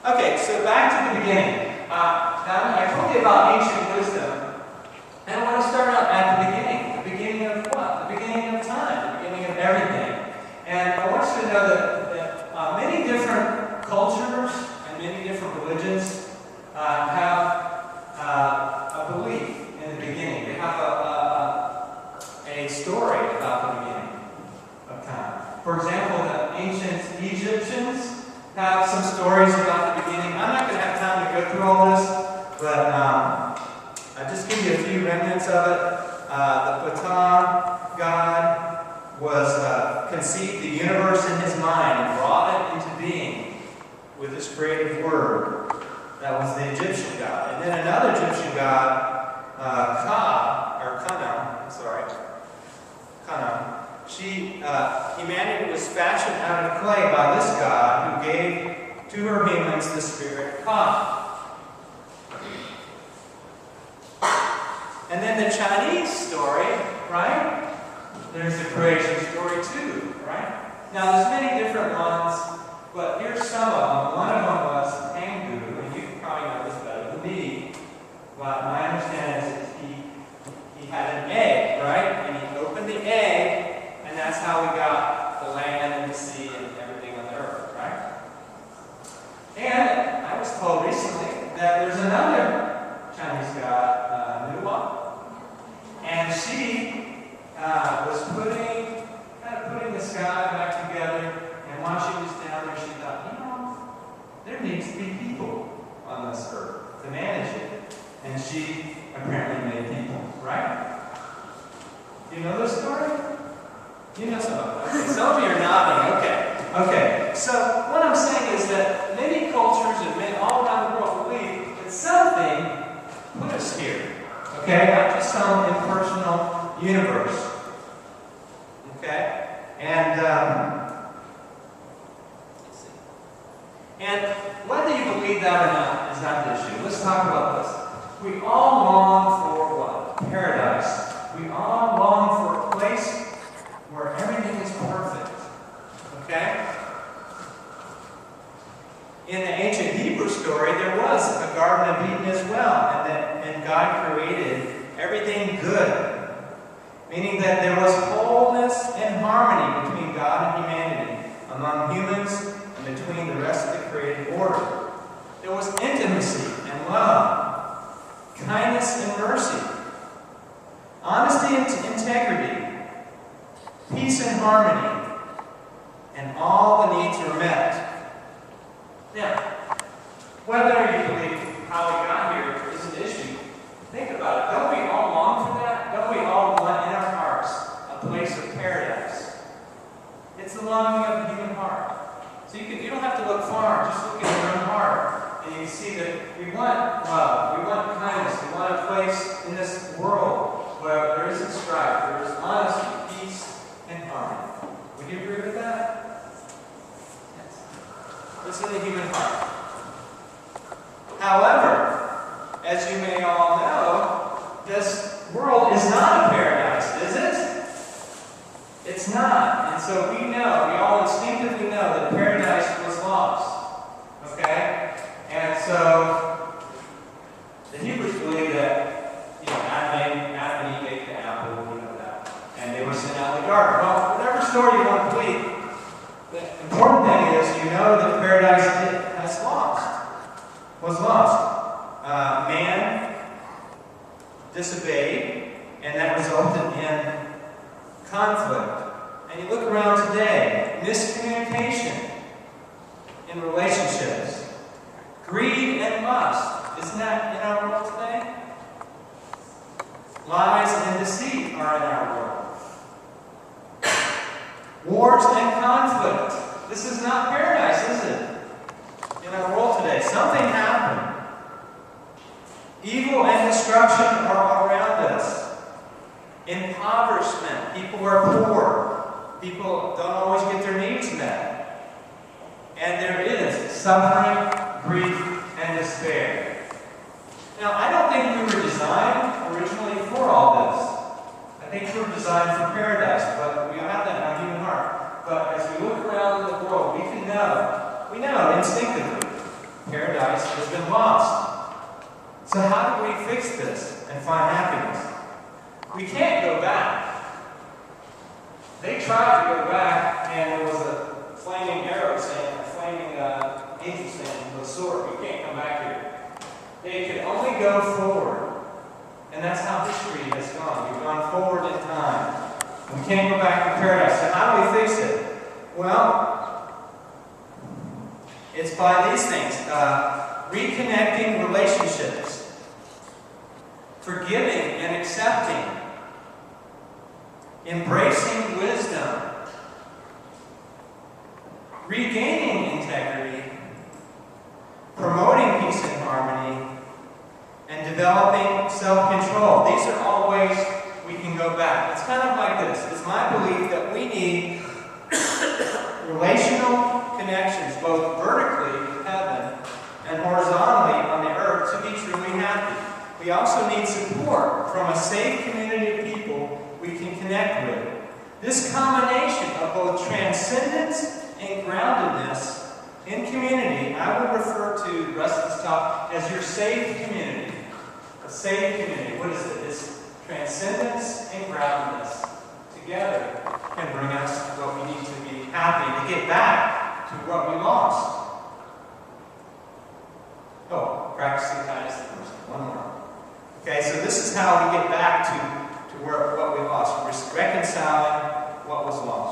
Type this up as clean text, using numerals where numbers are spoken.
Okay, so back to the beginning. Now, I told you about ancient wisdom, and I want to start out at the beginning. The beginning of what? The beginning of time, the beginning of everything. And I want you to know that many different cultures and many different religions have a belief in the beginning. They have a story about the beginning of time. For example, the ancient Egyptians have some stories about the beginning. I'm not going to have time to go through all this, but I'll just give you a few remnants of it. The Ptah god was conceived the universe in his mind and brought it into being with his creative word. That was the Egyptian god. And then another Egyptian god, Kana, humanity was fashioned out of clay by this god who gave to her humans the spirit Ka. And then the Chinese story, right? There's the creation story too, right? Now there's many different ones, but here's some of them. One of them was Pangu, and you probably know this better than me. But my understanding is he had an egg, right? And he opened the egg, and that's how we got the land and the sea and everything on the earth, right? And I was told recently that there's another Chinese god, Nuwa, and she was putting the sky back together, and while she was down there, she thought, there needs to be people on this earth to manage it. And she apparently made people, right? Do you know this story? You know some of it. Okay, some of you are nodding. Okay. So what I'm saying is that many cultures and men all around the world believe that something put us here. Okay, not just some impersonal universe. Okay, and whether you believe that or not is not the issue. Let's talk about this. We all long for what? Paradise. We all long for a place where everything is perfect. Okay? In the ancient Hebrew story, there was a Garden of Eden as well, and God created everything good, meaning that there was wholeness and harmony between God and humanity, among humans and between the rest of the created order. There was intimacy and love, kindness and mercy, honesty and integrity, peace and harmony, and all the needs were met. Now, whether you believe how we got here is an issue, think about it. Don't we all long for that? Don't we all want in our hearts a place of paradise? It's the longing of the human heart. So you don't have to look far, just look at your own heart. And you see that we want love, we want kindness, we want a place in this world where there isn't strife, there is honesty, peace, and harmony. Would you agree with that? Yes. It's in the human heart. However, as you may all know, this world is not a paradise, is it? It's not. And so we all instinctively know that paradise was lost. Okay? And so the Hebrews believe that, Adam and Eve ate the apple, that. And they were sent out of the garden. Well, whatever story you want to believe, the important thing is that paradise was lost. Man disobeyed, and that resulted in conflict. And you look around today, miscommunication in relationships, greed and lust. Isn't that in our world today? Lies and deceit are in our world. Wars and conflict. This is not paradise, is it? In our world today, something happened. Evil and destruction are around us. Impoverishment. People are poor. People don't always get their needs met. And there is suffering, grief, and despair. Now, I don't think we were designed originally for all this. I think we were designed for paradise, but we have that in our human heart. But as we look around in the world, we know instinctively, been lost. So how do we fix this and find happiness? We can't go back. They tried to go back, and there was a flaming arrow saying, a flaming angel saying, with a sword, you can't come back here. They could only go forward. And that's how history has gone. We've gone forward in time. We can't go back in paradise. So how do we fix it? Well, it's by these things. Reconnecting relationships. Forgiving and accepting. Embracing wisdom. Regaining integrity. Promoting peace and harmony. And developing self-control. These are all ways we can go back. It's kind of like this. It's my belief that we need relational connections, both vertically with heaven and horizontally on the earth, to be truly happy. We also need support from a safe community of people we can connect with. This combination of both transcendence and groundedness in community, I would refer to the rest of this talk as your safe community. A safe community. What is it? It's transcendence and groundedness together can bring us what we need to be happy to get back to what we lost. Oh, practicing kindness to person. One more. Okay, so this is how we get back to what we lost. We're reconciling what was lost.